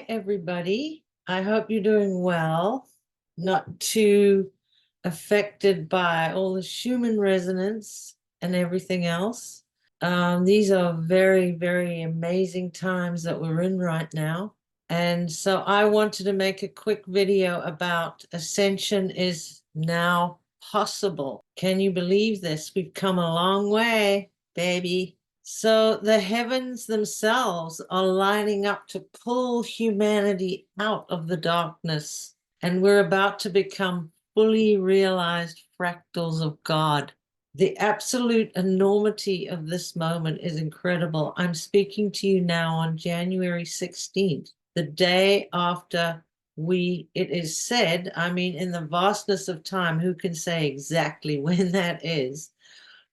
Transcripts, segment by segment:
Hi, everybody. I hope you're doing well, not too affected by all the Schuman resonance and everything else. These are very, very amazing times that we're in right now. And so I wanted to make a quick video about Ascension is now possible. Can you believe this? We've come a long way, baby. So the heavens themselves are lining up to pull humanity out of the darkness, and we're about to become fully realized fractals of God. The absolute enormity of this moment is incredible. I'm speaking to you now on January 16th, the day after it is said, I mean, in the vastness of time, who can say exactly when that is?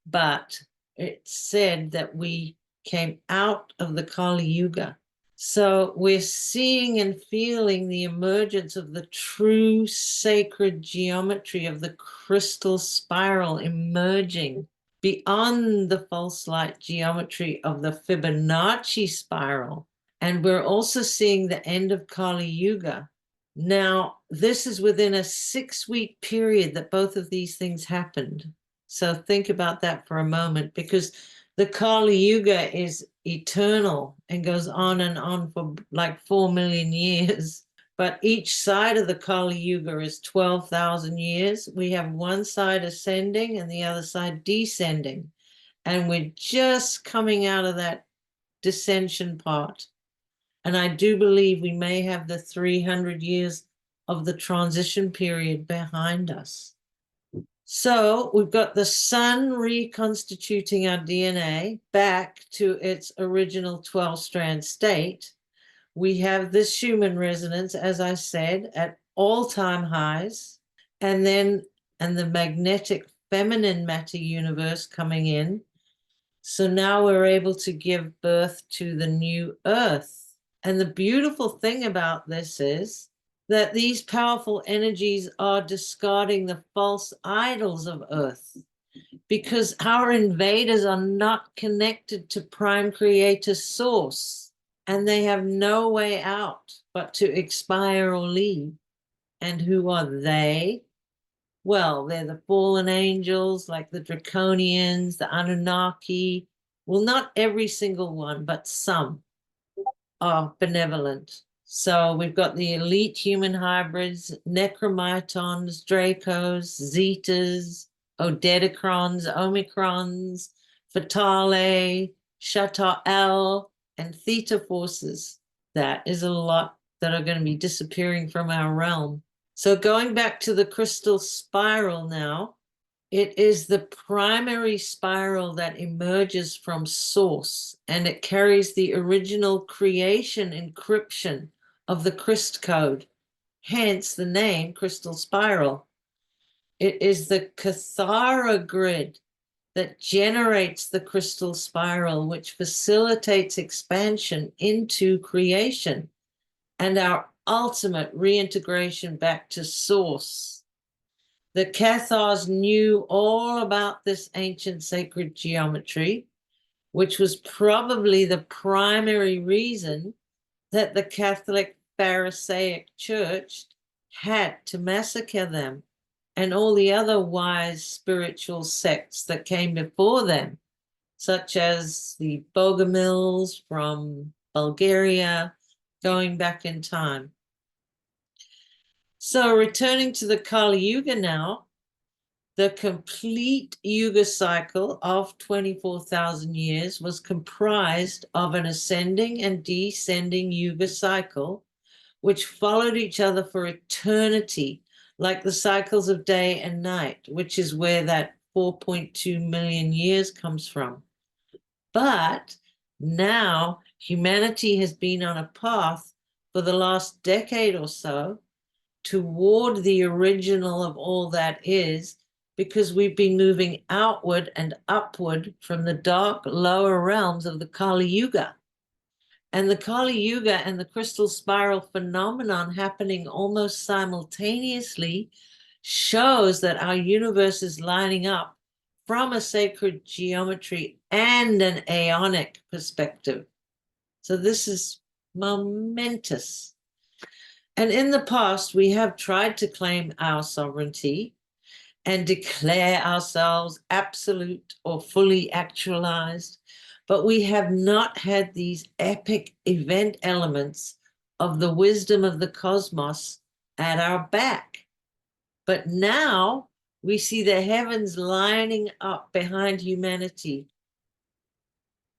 But it's said that we came out of the Kali Yuga. So we're seeing and feeling the emergence of the true sacred geometry of the crystal spiral emerging beyond the false light geometry of the Fibonacci spiral. And we're also seeing the end of Kali Yuga. Now, this is within a 6-week period that both of these things happened. So think about that for a moment, because the Kali Yuga is eternal and goes on and on for like 4 million years. But each side of the Kali Yuga is 12,000 years. We have one side ascending and the other side descending. And we're just coming out of that descension part. And I do believe we may have the 300 years of the transition period behind us. So we've got the sun reconstituting our DNA back to its original 12-strand state. We have this Schuman resonance, as I said, at all-time highs, and the magnetic feminine matter universe coming in. So now we're able to give birth to the new earth. And the beautiful thing about this is that these powerful energies are discarding the false idols of earth, because our invaders are not connected to prime creator source, and they have no way out but to expire or leave. And who are they? Well, they're the fallen angels, like the draconians, the Anunnaki. Well, not every single one, but some are benevolent. So we've got the elite human hybrids, necromitons, dracos, zetas, odedicrons, omicrons, fatale, Shatar-L, and theta forces. That is a lot that are going to be disappearing from our realm. So going back to the crystal spiral now, it is the primary spiral that emerges from source, and it carries the original creation encryption of the Christ code, hence the name Krystal Spiral. It is the Cathara grid that generates the crystal spiral, which facilitates expansion into creation and our ultimate reintegration back to source. The Cathars knew all about this ancient sacred geometry, which was probably the primary reason that the Catholic Pharisaic Church had to massacre them and all the other wise spiritual sects that came before them, such as the Bogomils from Bulgaria, going back in time. So returning to the Kali Yuga now, the complete Yuga cycle of 24,000 years was comprised of an ascending and descending Yuga cycle, which followed each other for eternity, like the cycles of day and night, which is where that 4.2 million years comes from. But now humanity has been on a path for the last decade or so toward the original of all that is, because we've been moving outward and upward from the dark lower realms of the Kali Yuga. And the Kali Yuga and the crystal spiral phenomenon happening almost simultaneously shows that our universe is lining up from a sacred geometry and an aeonic perspective. So this is momentous. And in the past, we have tried to claim our sovereignty and declare ourselves absolute or fully actualized, but we have not had these epic event elements of the wisdom of the cosmos at our back. But now we see the heavens lining up behind humanity,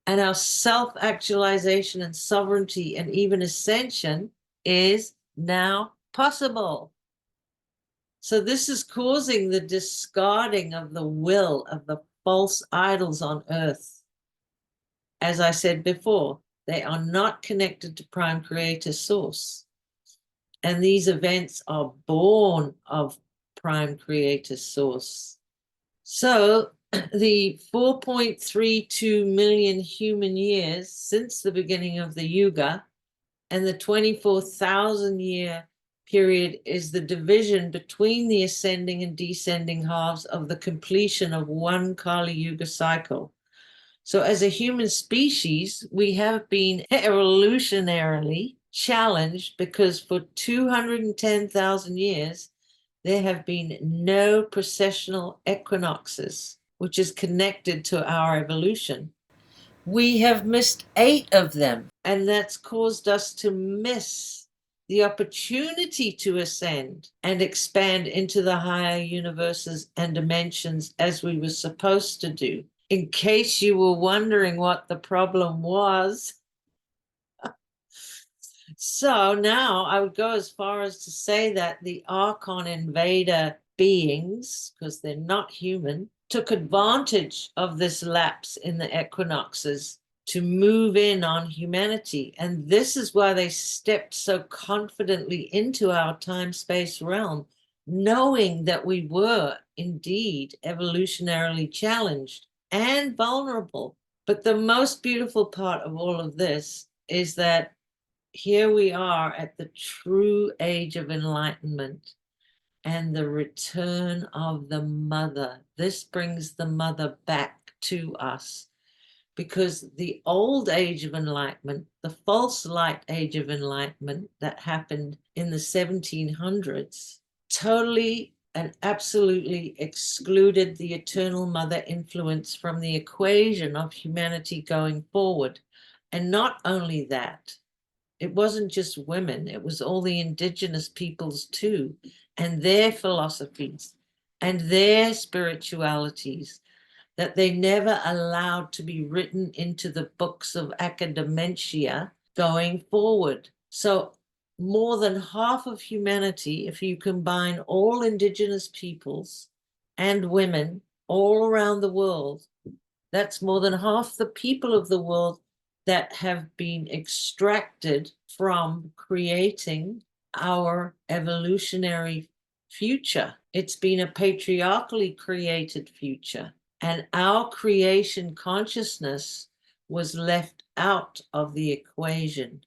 and our self-actualization and sovereignty and even ascension is now possible. So this is causing the discarding of the will of the false idols on earth. As I said before, they are not connected to Prime Creator Source. And these events are born of Prime Creator Source. So the 4.32 million human years since the beginning of the Yuga and the 24,000 year period is the division between the ascending and descending halves of the completion of one Kali Yuga cycle. So as a human species, we have been evolutionarily challenged because for 210,000 years, there have been no precessional equinoxes, which is connected to our evolution. We have missed 8 of them, and that's caused us to miss the opportunity to ascend and expand into the higher universes and dimensions as we were supposed to do. In case you were wondering what the problem was, so now I would go as far as to say that the Archon invader beings, because they're not human, took advantage of this lapse in the equinoxes to move in on humanity. And this is why they stepped so confidently into our time-space realm, knowing that we were indeed evolutionarily challenged and vulnerable. But the most beautiful part of all of this is that here we are at the true age of enlightenment and the return of the mother. This brings the mother back to us, because the old age of enlightenment, the false light age of enlightenment that happened in the 1700s, totally and absolutely excluded the eternal mother influence from the equation of humanity going forward. And not only that, it wasn't just women, it was all the indigenous peoples too, and their philosophies and their spiritualities that they never allowed to be written into the books of academia going forward. So more than half of humanity, if you combine all indigenous peoples and women all around the world, that's more than half the people of the world that have been extracted from creating our evolutionary future. It's been a patriarchally created future, and our creation consciousness was left out of the equation.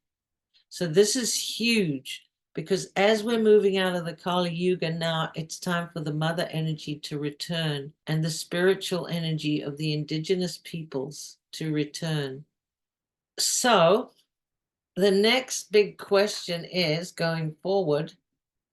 So this is huge, because as we're moving out of the Kali Yuga now, it's time for the mother energy to return and the spiritual energy of the indigenous peoples to return. So the next big question is, going forward,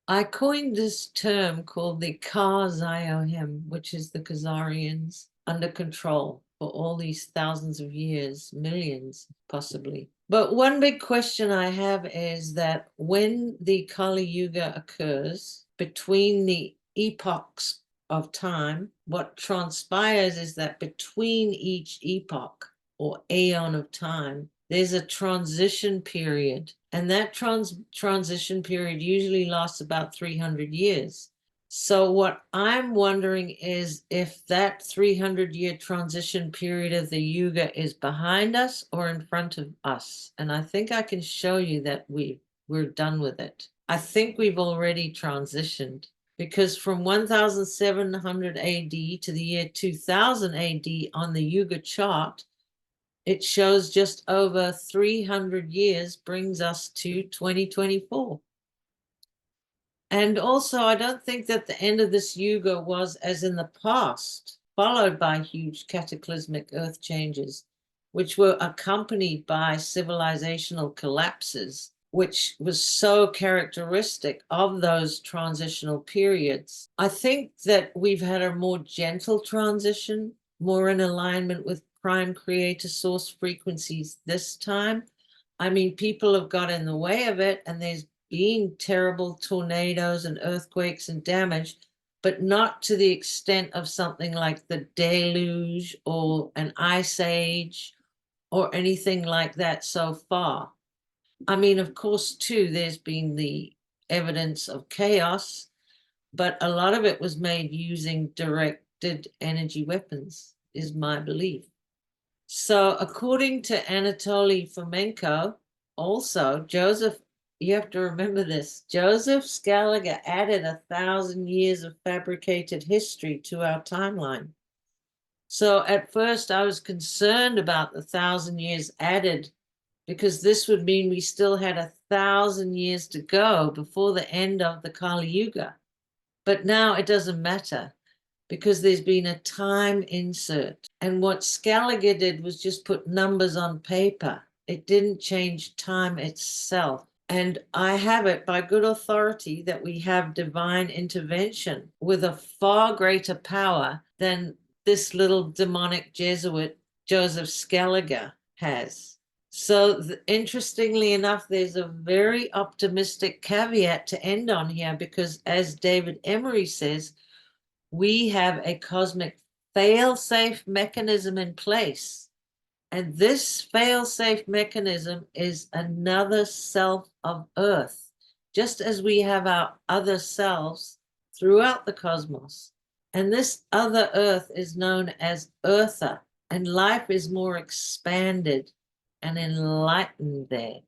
I coined this term called the Ka-Ziohem, which is the Khazarians under control for all these thousands of years, millions possibly. But one big question I have is that when the Kali Yuga occurs, between the epochs of time, what transpires is that between each epoch or aeon of time, there's a transition period. And that transition period usually lasts about 300 years. So what I'm wondering is if that 300-year transition period of the Yuga is behind us or in front of us. And I think I can show you that we're done with it. I think we've already transitioned, because from 1700 AD to the year 2000 AD on the Yuga chart, it shows just over 300 years brings us to 2024. And also, I don't think that the end of this Yuga was, as in the past, followed by huge cataclysmic earth changes, which were accompanied by civilizational collapses. which was so characteristic of those transitional periods. I think that we've had a more gentle transition, more in alignment with prime creator source frequencies this time. I mean, people have got in the way of it, and there's been terrible tornadoes and earthquakes and damage, but not to the extent of something like the deluge or an ice age or anything like that so far. I mean, of course, too, there's been the evidence of chaos, but a lot of it was made using directed energy weapons, is my belief. So, according to Anatoly Fomenko, also, you have to remember this, Joseph Scaliger added 1,000 years of fabricated history to our timeline. So, at first, I was concerned about the 1,000 years added, because this would mean we still had 1,000 years to go before the end of the Kali Yuga. But now it doesn't matter, because there's been a time insert. And what Scaliger did was just put numbers on paper. It didn't change time itself. And I have it by good authority that we have divine intervention with a far greater power than this little demonic Jesuit Joseph Scaliger has. So interestingly enough, there's a very optimistic caveat to end on here, because as David Emery says, we have a cosmic fail-safe mechanism in place. And this fail-safe mechanism is another self of Earth, just as we have our other selves throughout the cosmos. And this other Earth is known as Eartha, and life is more expanded and enlightened there.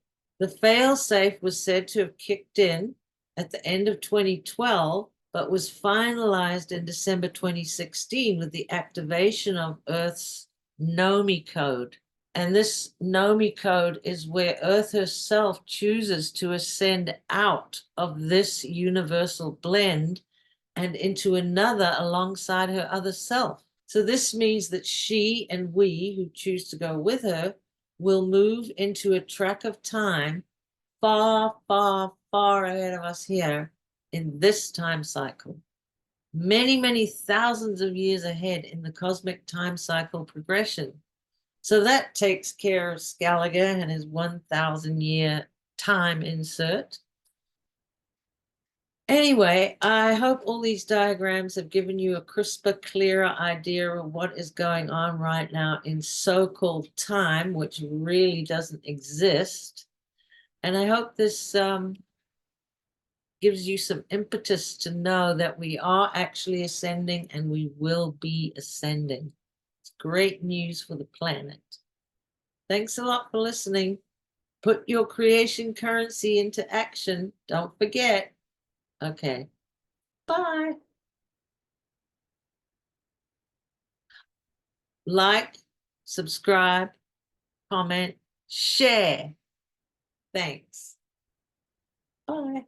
The fail-safe was said to have kicked in at the end of 2012, but was finalized in December 2016 with the activation of Earth's Nomi code. And this Nomi code is where Earth herself chooses to ascend out of this universal blend and into another alongside her other self. So this means that she and we who choose to go with her will move into a track of time far, far, far ahead of us here in this time cycle. Many, many thousands of years ahead in the cosmic time cycle progression. So that takes care of Scaliger and his 1,000-year time insert. Anyway, I hope all these diagrams have given you a crisper, clearer idea of what is going on right now in so-called time, which really doesn't exist. And I hope this gives you some impetus to know that we are actually ascending and we will be ascending. It's great news for the planet. Thanks a lot for listening. Put your creation currency into action. Don't forget. Okay. Bye. Like, subscribe, comment, share. Thanks. Bye.